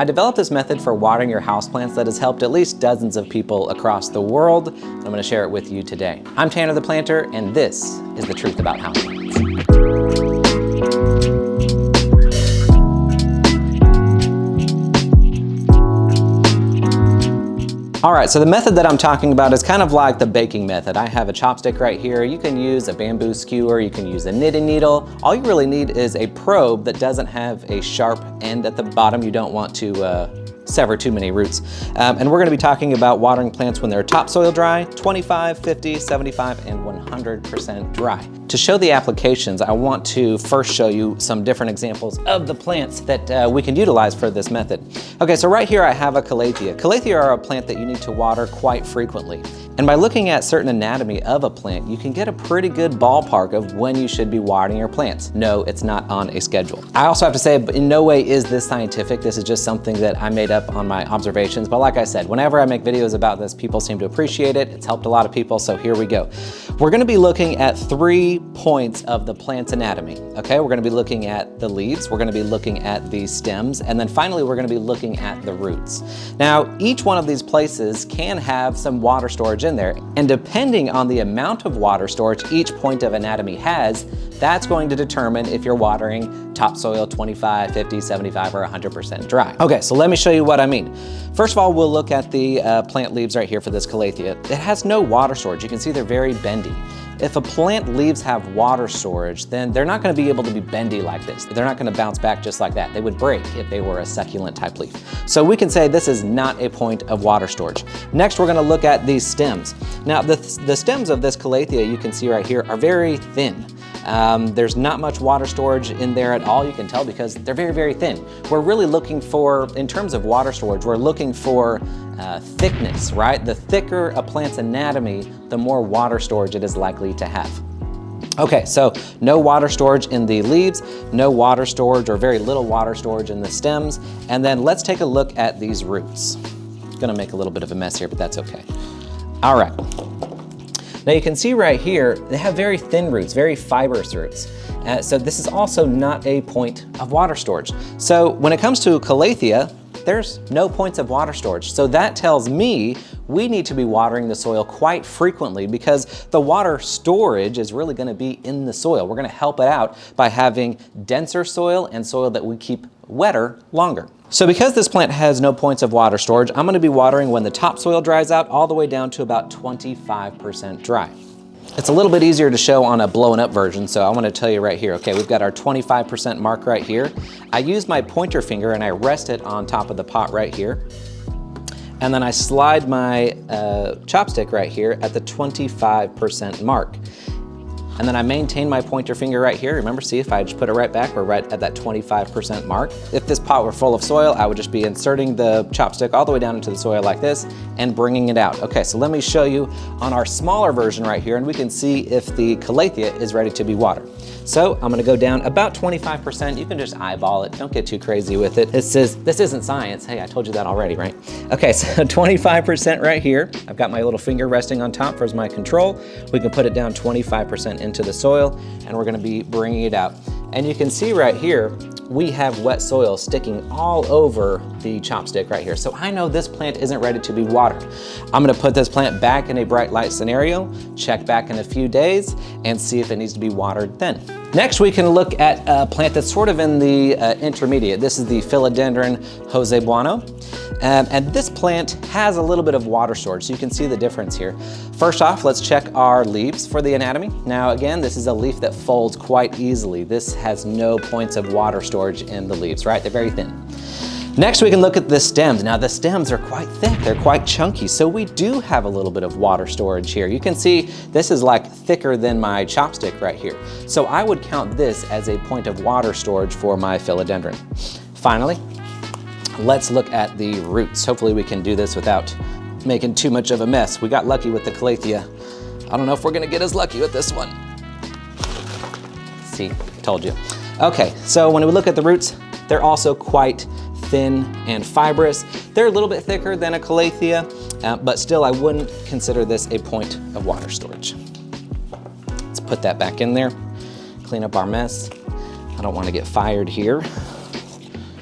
I developed this method for watering your houseplants that has helped at least dozens of people across the world. I'm going to share it with you today. I'm Tanner the Planter, and this is the truth about houseplants. All right, so the method that I'm talking about is kind of like the baking method. I have a chopstick right here. You can use a bamboo skewer, you can use a knitting needle. All you really need is a probe that doesn't have a sharp end at the bottom. You don't want to sever too many roots. And we're gonna be talking about watering plants when they're topsoil dry, 25, 50, 75, and 100% dry. To show the applications, I want to first show you some different examples of the plants that we can utilize for this method. Okay, so right here I have a Calathea. Calathea are a plant that you need to water quite frequently. And by looking at certain anatomy of a plant, you can get a pretty good ballpark of when you should be watering your plants. No, it's not on a schedule. I also have to say, in no way is this scientific. This is just something that I made up on my observations. But like I said, whenever I make videos about this, people seem to appreciate it. It's helped a lot of people, so here we go. We're gonna be looking at 3 points of the plant's anatomy, okay? We're gonna be looking at the leaves, we're gonna be looking at the stems, and then finally we're gonna be looking at the roots. Now, each one of these places can have some water storage in there, and depending on the amount of water storage each point of anatomy has, that's going to determine if you're watering topsoil 25, 50, 75, or 100% dry. Okay, so let me show you what I mean. First of all, we'll look at the plant leaves right here for this Calathea. It has no water storage. You can see they're very bendy. If a plant leaves have water storage, then they're not gonna be able to be bendy like this. They're not gonna bounce back just like that. They would break if they were a succulent type leaf. So we can say this is not a point of water storage. Next, we're gonna look at these stems. Now, the stems of this Calathea, you can see right here, are very thin. There's not much water storage in there at all, you can tell, because they're very, very thin. We're really looking for, in terms of water storage, we're looking for thickness, right? The thicker a plant's anatomy, the more water storage it is likely to have. Okay, so no water storage in the leaves, no water storage or very little water storage in the stems, and then let's take a look at these roots. Gonna make a little bit of a mess here, but that's okay. All right. Now you can see right here, they have very thin roots, very fibrous roots. So this is also not a point of water storage. So when it comes to Calathea, there's no points of water storage. So that tells me we need to be watering the soil quite frequently because the water storage is really gonna be in the soil. We're gonna help it out by having denser soil and soil that we keep wetter longer. So because this plant has no points of water storage, I'm gonna be watering when the topsoil dries out all the way down to about 25% dry. It's a little bit easier to show on a blown up version, so I want to tell you right here. Okay, we've got our 25% mark right here. I use my pointer finger and I rest it on top of the pot right here. And then I slide my chopstick right here at the 25% mark. And then I maintain my pointer finger right here. Remember, see, if I just put it right back, we're right at that 25% mark. If this pot were full of soil, I would just be inserting the chopstick all the way down into the soil like this and bringing it out. Okay, so let me show you on our smaller version right here, and we can see if the Calathea is ready to be watered. So I'm gonna go down about 25%. You can just eyeball it. Don't get too crazy with it. This isn't science. Hey, I told you that already, right? Okay, so 25% right here. I've got my little finger resting on top for my control. We can put it down 25% into the soil, and we're gonna be bringing it out. And you can see right here, we have wet soil sticking all over the chopstick right here. So I know this plant isn't ready to be watered. I'm gonna put this plant back in a bright light scenario, check back in a few days, and see if it needs to be watered then. Next, we can look at a plant that's sort of in the intermediate. This is the Philodendron josebuano. And this plant has a little bit of water storage, so you can see the difference here. First off, let's check our leaves for the anatomy. Now again, this is a leaf that folds quite easily. This has no points of water storage in the leaves, right? They're very thin. Next, we can look at the stems. Now the stems are quite thick, they're quite chunky, so we do have a little bit of water storage here. You can see this is like thicker than my chopstick right here. So I would count this as a point of water storage for my philodendron. Finally, let's look at the roots. Hopefully we can do this without making too much of a mess. We got lucky with the Calathea. I don't know if we're gonna get as lucky with this one. See, told you. Okay, so when we look at the roots, they're also quite thin and fibrous. They're a little bit thicker than a Calathea, but still I wouldn't consider this a point of water storage. Let's put that back in there, clean up our mess. I don't want to get fired here.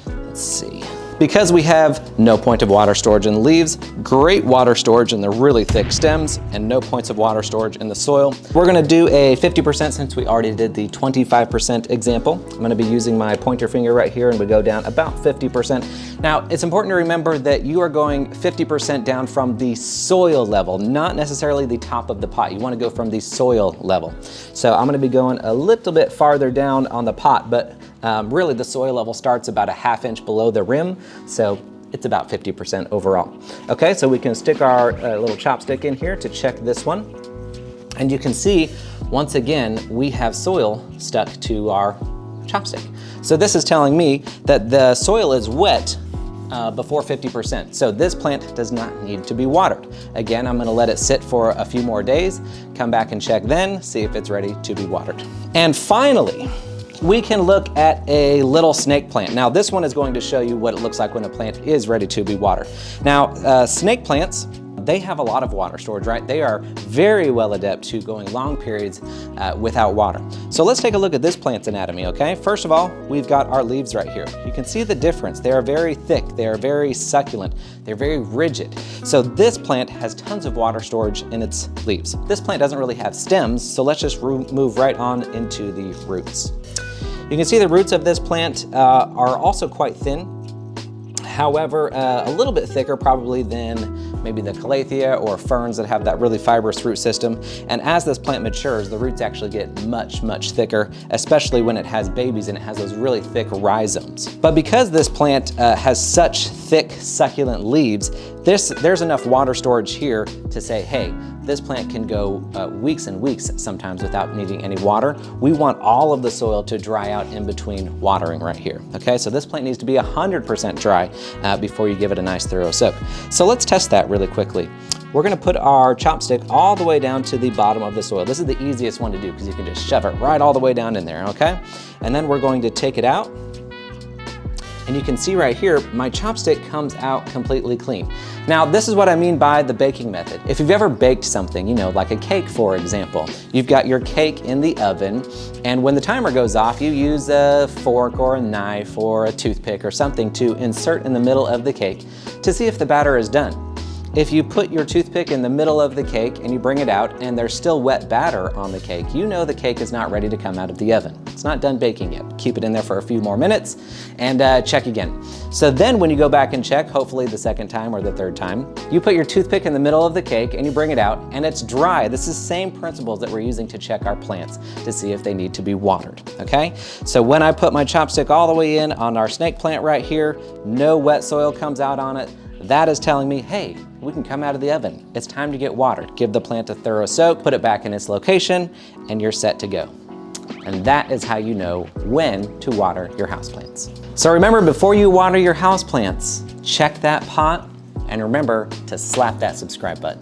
Let's see. Because we have no point of water storage in the leaves, great water storage in the really thick stems, and no points of water storage in the soil, we're gonna do a 50% since we already did the 25% example. I'm gonna be using my pointer finger right here and we go down about 50%. Now, it's important to remember that you are going 50% down from the soil level, not necessarily the top of the pot. You wanna go from the soil level. So I'm gonna be going a little bit farther down on the pot, but really the soil level starts about a ½ inch below the rim, so it's about 50% overall. Okay, so we can stick our little chopstick in here to check this one. And you can see, once again, we have soil stuck to our chopstick. So this is telling me that the soil is wet before 50%. So this plant does not need to be watered. Again, I'm gonna let it sit for a few more days, come back and check then, see if it's ready to be watered. And finally, we can look at a little snake plant. Now this one is going to show you what it looks like when a plant is ready to be watered. Now snake plants, they have a lot of water storage, right? They are very well adept to going long periods without water. So let's take a look at this plant's anatomy, okay? First of all, we've got our leaves right here. You can see the difference. They are very thick, they are very succulent, they're very rigid. So this plant has tons of water storage in its leaves. This plant doesn't really have stems, so let's just move right on into the roots. You can see the roots of this plant are also quite thin. However, a little bit thicker probably than maybe the Calathea or ferns that have that really fibrous root system. And as this plant matures, the roots actually get much, much thicker, especially when it has babies and it has those really thick rhizomes. But because this plant has such thick, succulent leaves, there's enough water storage here to say, hey, this plant can go weeks and weeks sometimes without needing any water. We want all of the soil to dry out in between watering right here. Okay, so this plant needs to be 100% dry before you give it a nice thorough soak. So let's test that really quickly. We're gonna put our chopstick all the way down to the bottom of the soil. This is the easiest one to do because you can just shove it right all the way down in there, okay? And then we're going to take it out. And you can see right here, my chopstick comes out completely clean. Now, this is what I mean by the baking method. If you've ever baked something, you know, like a cake, for example, you've got your cake in the oven, and when the timer goes off, you use a fork or a knife or a toothpick or something to insert in the middle of the cake to see if the batter is done. If you put your toothpick in the middle of the cake and you bring it out and there's still wet batter on the cake, you know the cake is not ready to come out of the oven. It's not done baking yet. Keep it in there for a few more minutes and check again. So then when you go back and check, hopefully the second time or the third time, you put your toothpick in the middle of the cake and you bring it out and it's dry. This is the same principles that we're using to check our plants to see if they need to be watered, okay? So when I put my chopstick all the way in on our snake plant right here, no wet soil comes out on it, that is telling me, hey, we can come out of the oven. It's time to get watered. Give the plant a thorough soak, put it back in its location, and you're set to go. And that is how you know when to water your houseplants. So remember, before you water your houseplants, check that pot and remember to slap that subscribe button.